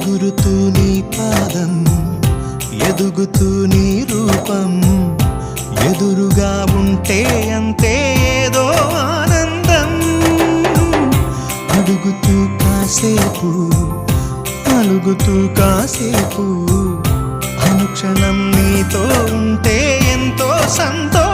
ఎగురుతూ నీ పాదం, ఎదుగుతూ నీ రూపం, ఎదురుగా ఉంటే అంతే ఏదో ఆనందం. అడుగుతూ కాసేపు, అలుగుతూ కాసేపు, అనుక్షణం నీతో ఉంటే ఎంతో సంతోషం.